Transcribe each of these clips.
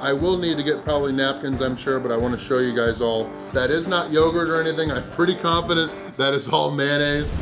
I will need to get probably napkins, I'm sure, but I want to show you guys all. That is not yogurt or anything. I'm pretty confident that is all mayonnaise.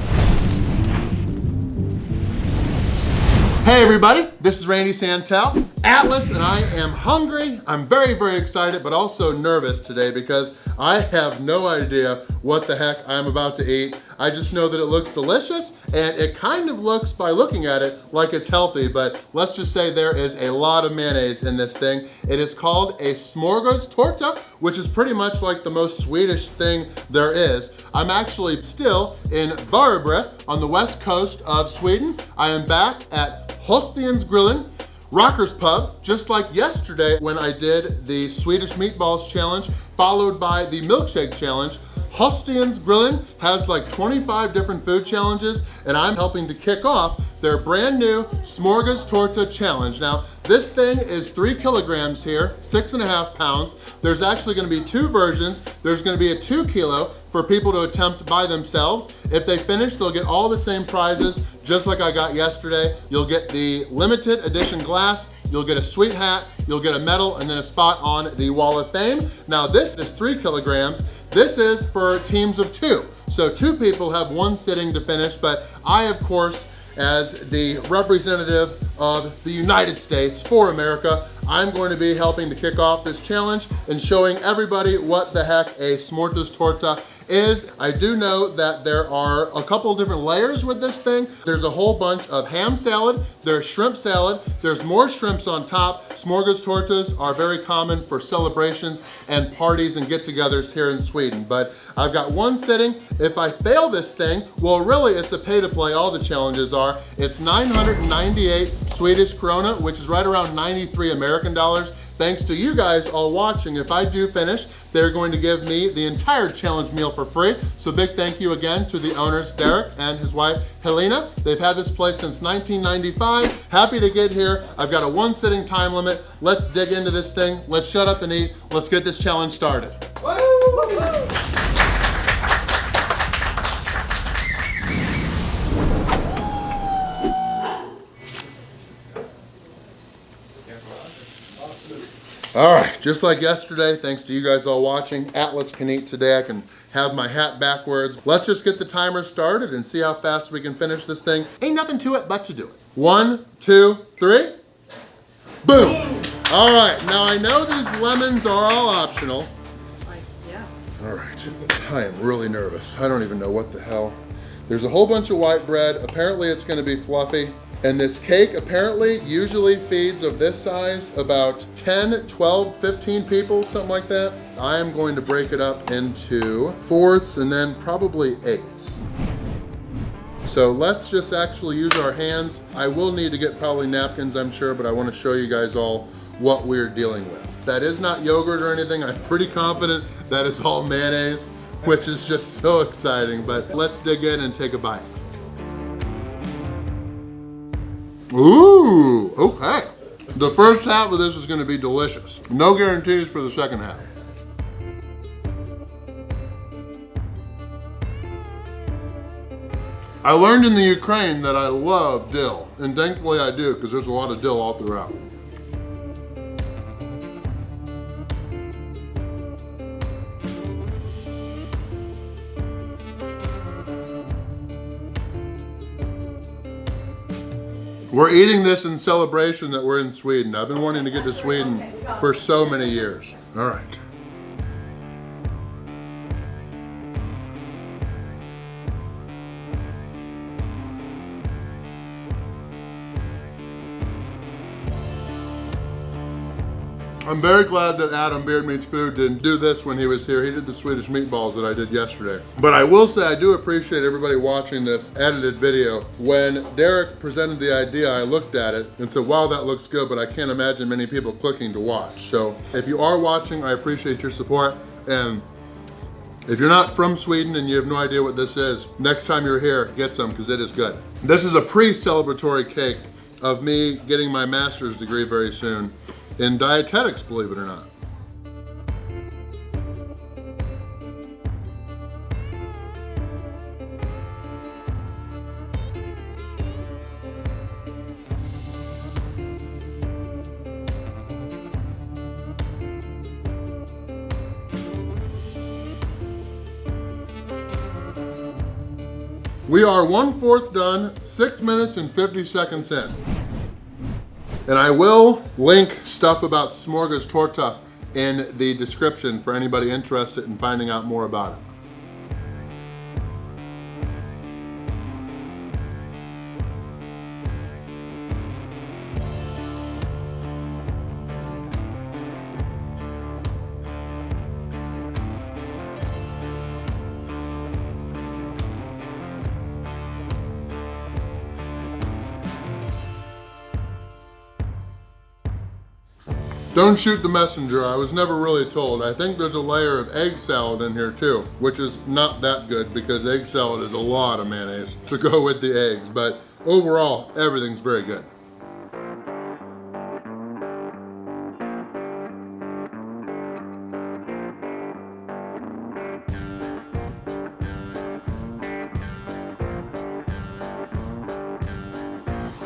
Hey everybody, this is Randy Santel, Atlas, and I am hungry. I'm very, very excited, but also nervous today because I have no idea what the heck I'm about to eat. I just know that it looks delicious, and it kind of looks, by looking at it, like it's healthy, but let's just say there is a lot of mayonnaise in this thing. It is called a Smörgåstårta, which is pretty much like the most Swedish thing there is. I'm actually still in Varberg on the west coast of Sweden. I am back at Håstensgrillen Rockers Pub, just like yesterday when I did the Swedish Meatballs Challenge, followed by the Milkshake Challenge. Håstensgrillen has like 25 different food challenges, and I'm helping to kick off their brand new Smörgåstårta Challenge. Now, this thing is 3 kilograms here, 6.5 pounds. There's actually gonna be 2 versions. There's gonna be a 2 kilo for people to attempt by themselves. If they finish, they'll get all the same prizes, just like I got yesterday. You'll get the limited edition glass, you'll get a sweet hat, you'll get a medal, and then a spot on the Wall of Fame. Now this is 3 kilograms. This is for teams of 2. So 2 people have 1 sitting to finish, but I, of course, as the representative of the United States for America, I'm going to be helping to kick off this challenge and showing everybody what the heck a Smörgåstårta is. I do know that there are a couple of different layers with this thing. There's a whole bunch of ham salad, there's shrimp salad, there's more shrimps on top. Smörgåstårtas are very common for celebrations and parties and get-togethers here in Sweden, but I've got 1 sitting. If I fail this thing, well really it's a pay-to-play, all the challenges are. It's 998 Swedish krona, which is right around 93 American dollars. Thanks to you guys all watching. If I do finish, they're going to give me the entire challenge meal for free. So big thank you again to the owners, Derek and his wife, Helena. They've had this place since 1995. Happy to get here. I've got a 1 sitting time limit. Let's dig into this thing. Let's shut up and eat. Let's get this challenge started. All right, just like yesterday, thanks to you guys all watching, Atlas can eat today. I can have my hat backwards. Let's just get the timer started and see how fast we can finish this thing. Ain't nothing to it but to do it. 1, 2, 3. Boom. All right, now I know these lemons are all optional. Yeah. All right, I am really nervous. I don't even know what the hell. There's a whole bunch of white bread. Apparently it's gonna be fluffy. And this cake apparently usually feeds of this size about 10, 12, 15 people, something like that. I am going to break it up into 4ths and then probably 8ths. So let's just actually use our hands. I will need to get probably napkins, I'm sure, but I want to show you guys all what we're dealing with. That is not yogurt or anything. I'm pretty confident that is all mayonnaise, which is just so exciting, but let's dig in and take a bite. Ooh, okay. The first half of this is gonna be delicious. No guarantees for the second half. I learned in the Ukraine that I love dill, and thankfully I do, because there's a lot of dill all throughout. We're eating this in celebration that we're in Sweden. I've been wanting to get to Sweden for so many years. All right. I'm very glad that Adam Beard Meats Food didn't do this when he was here. He did the Swedish meatballs that I did yesterday. But I will say I do appreciate everybody watching this edited video. When Derek presented the idea, I looked at it and said, wow, that looks good, but I can't imagine many people clicking to watch. So if you are watching, I appreciate your support. And if you're not from Sweden and you have no idea what this is, next time you're here, get some, because it is good. This is a pre-celebratory cake of me getting my master's degree very soon in dietetics, believe it or not. We are 1/4 done, 6 minutes and 50 seconds in. And I will link stuff about Smörgåstårta in the description for anybody interested in finding out more about it. Don't shoot the messenger, I was never really told. I think there's a layer of egg salad in here too, which is not that good because egg salad is a lot of mayonnaise to go with the eggs, but overall, everything's very good.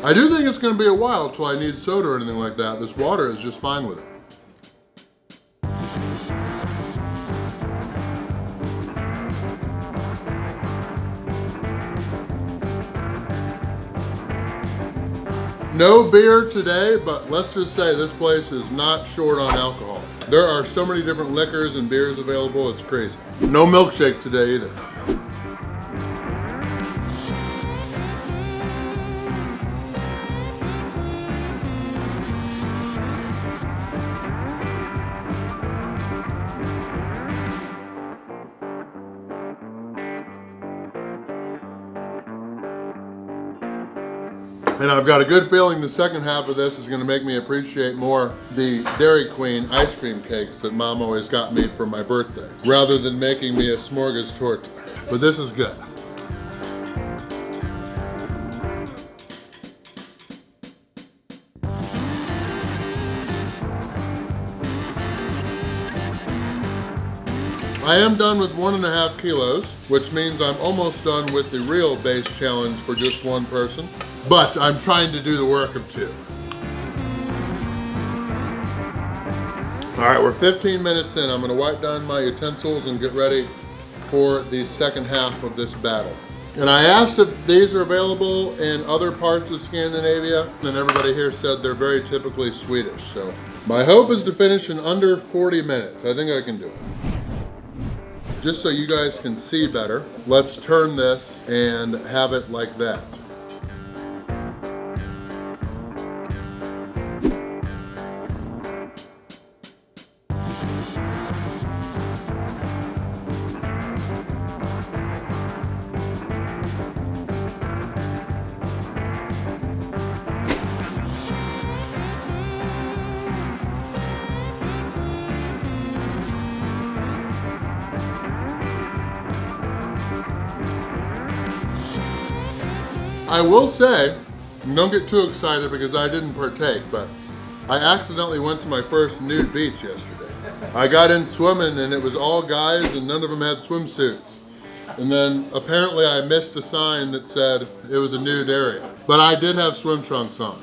I do think it's going to be a while till I need soda or anything like that. This water is just fine with it. No beer today, but let's just say this place is not short on alcohol. There are so many different liquors and beers available, it's crazy. No milkshake today either. And I've got a good feeling the second half of this is going to make me appreciate more the Dairy Queen ice cream cakes that Mom always got me for my birthday, rather than making me a smorgastorta. But this is good. I am done with 1.5 kilos, which means I'm almost done with the real base challenge for just one person. But I'm trying to do the work of 2. All right, we're 15 minutes in. I'm gonna wipe down my utensils and get ready for the second half of this battle. And I asked if these are available in other parts of Scandinavia, and everybody here said they're very typically Swedish. So my hope is to finish in under 40 minutes. I think I can do it. Just so you guys can see better, let's turn this and have it like that. I will say, don't get too excited because I didn't partake, but I accidentally went to my first nude beach yesterday. I got in swimming and it was all guys and none of them had swimsuits. And then apparently I missed a sign that said it was a nude area. But I did have swim trunks on.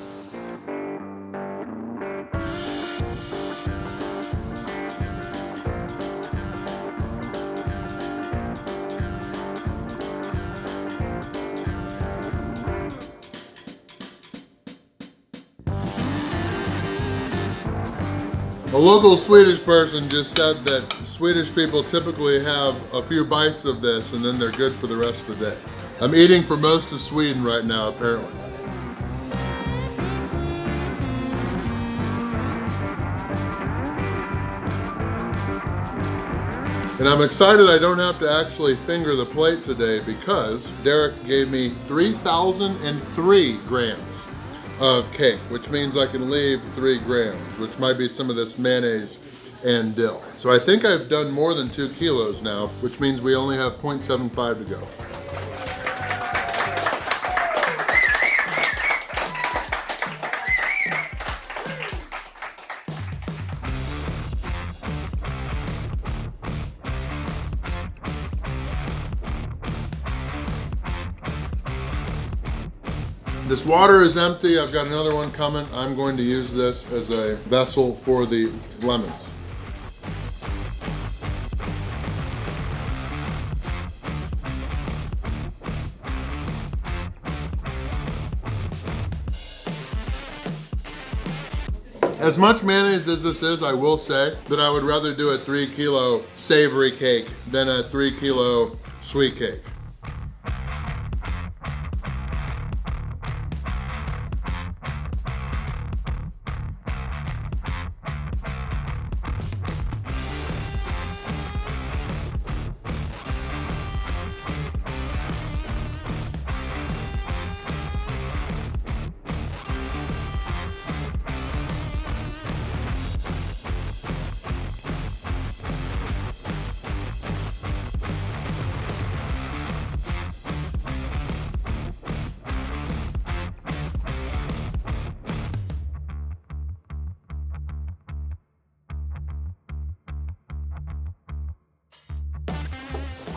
A local Swedish person just said that Swedish people typically have a few bites of this and then they're good for the rest of the day. I'm eating for most of Sweden right now, apparently. And I'm excited I don't have to actually finger the plate today because Derek gave me 3,003 grams of cake, which means I can leave 3 grams, which might be some of this mayonnaise and dill. So I think I've done more than 2 kilos now, which means we only have 0.75 to go. This water is empty. I've got another one coming. I'm going to use this as a vessel for the lemons. As much mayonnaise as this is, I will say that I would rather do a 3 kilo savory cake than a 3 kilo sweet cake.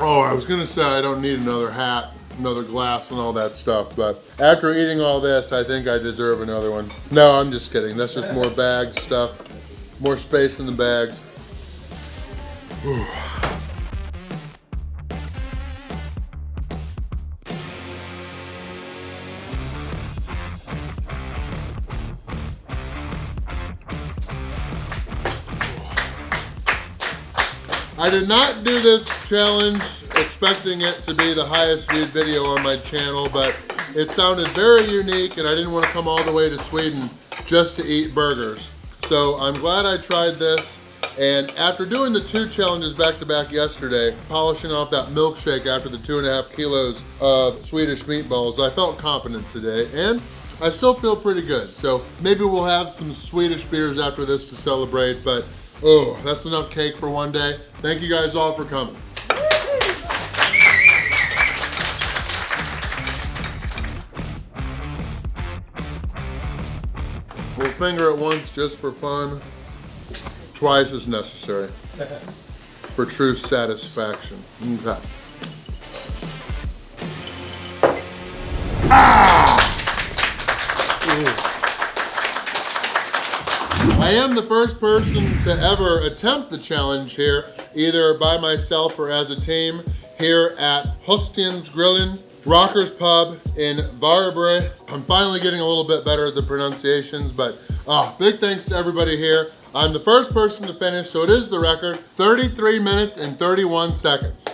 Oh, I was gonna say I don't need another hat, another glass and all that stuff, but after eating all this, I think I deserve another one. No, I'm just kidding. That's just more bag stuff, more space in the bags. Whew. I did not do this challenge expecting it to be the highest viewed video on my channel, but it sounded very unique and I didn't want to come all the way to Sweden just to eat burgers. So I'm glad I tried this, and after doing the 2 challenges back to back yesterday, polishing off that milkshake after the 2.5 kilos of Swedish meatballs, I felt confident today and I still feel pretty good. So maybe we'll have some Swedish beers after this to celebrate, but oh, that's enough cake for one day. Thank you guys all for coming. We'll finger it once just for fun, twice as necessary for true satisfaction. Okay. Ah! Ooh. I am the first person to ever attempt the challenge here, either by myself or as a team, here at Håstensgrillen Rockers Pub in Varberg. I'm finally getting a little bit better at the pronunciations, but big thanks to everybody here. I'm the first person to finish, so it is the record, 33 minutes and 31 seconds.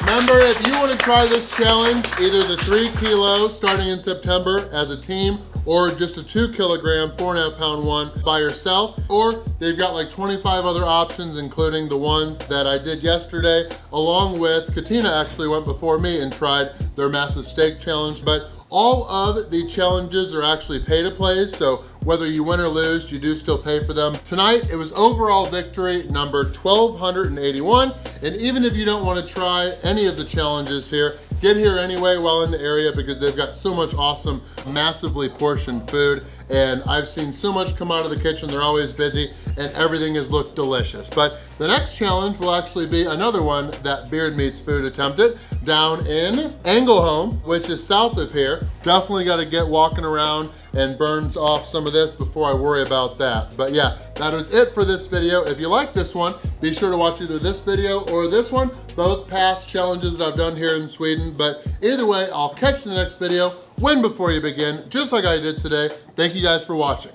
Remember, if you want to try this challenge, either the 3 kilo starting in September as a team, or just a 2 kilogram, 4.5 pound one by yourself, or they've got like 25 other options, including the ones that I did yesterday, along with Katina actually went before me and tried their massive steak challenge. But all of the challenges are actually pay to play, so whether you win or lose, you do still pay for them. Tonight, it was overall victory number 1,281, and even if you don't want to try any of the challenges here, get here anyway while in the area because they've got so much awesome, massively portioned food, and I've seen so much come out of the kitchen. They're always busy, and everything has looked delicious. But the next challenge will actually be another one that Beard Meats Food attempted down in Ängelholm, which is south of here. Definitely got to get walking around and burns off some of this before I worry about that. But yeah, that was it for this video. If you like this one, be sure to watch either this video or this one, both past challenges that I've done here in Sweden. But either way, I'll catch you in the next video. Win before you begin, just like I did today. Thank you guys for watching.